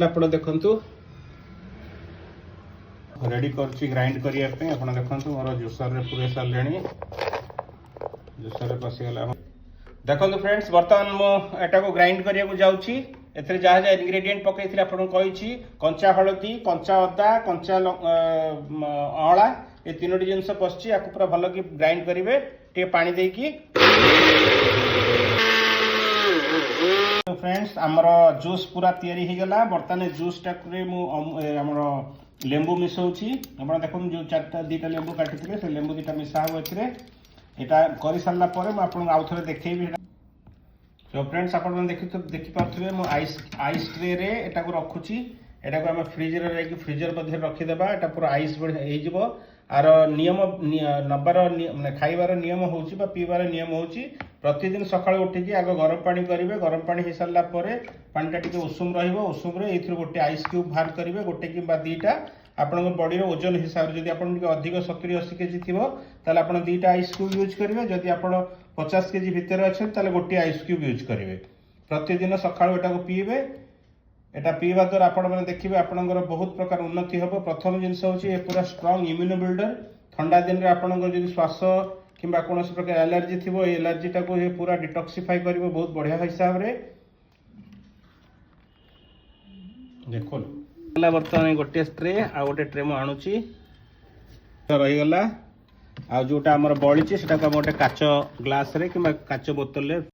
ଆପଣ ଦେଖନ୍ତୁ रेडी कर ग्राइंड करने आप देखो मोर जुसर रे पूरे सारे जुसर पशिगला देखो फ्रेंड्स बर्तमान मुझा को ग्राइंड करने जाऊँगी एथे जहाँ जहाँ इनग्रेडिएंट पकई आपको कंचा हलदी कंचा अदा कंचा अला ये तीनोटी जिनस पशि आपको पूरा भल कि ग्राइंड करेंगे टे पानी देकी फ्रेंड्स आमर जूस पूरा तैयारी हो गला बर्तमान जूस टाइम लेंबू मिसाऊँगी आप देखो जो चार्टा दीटा लेंबू काटी से लेंबू दीटा मिसा हम एटा कर सारा मुझे आउ थे देखी तो फ्रेंड्स आप देखिपे मुझे आइस ट्रे रे एटा को रखुची एटा को आम फ्रिज फ्रिजर मध्य रखीदे एटा पूरा आइस हो आर नियम नबार खाइबार नियम हो पीबार नियम हो प्रतिदिन सकाळ उठिकी आग गरम पानी करेंगे गरम पानी हो सारा पानीटा टी उषुम रुषुम गोटे आइस क्यूब बाहर करेंगे गोटे कि दीटा आपण बॉडी ओजन हिसाब से जब अधिक 70-80 केजी थी आप दीटा आइस क्यूब यूज करेंगे जदि आप 50 केजी भितर अच्छे गोटे आइस क्यूब यूज करेंगे प्रतिदिन सकाळू एटा को पीबे एटा पीवा द्वारा आपण मैंने देखिए आपंकर बहुत प्रकार उन्नति हम प्रथम जिनस हूँ पूरा स्ट्रॉन्ग इम्यूनो बिल्डर ठंडा दिन में आपंकर जो श्वास कि कौन प्रकार एलर्जी थी एलर्जी टाक पूरा डिटॉक्सिफाई कर बहुत बढ़िया हिसाब से देख बर्तमान गोटे ट्रे आ गोटे ट्रे मुझे आणुची रहीगला आ जोटा आमर बड़ी से गोटे काच ग्लास रे कि काच बोतल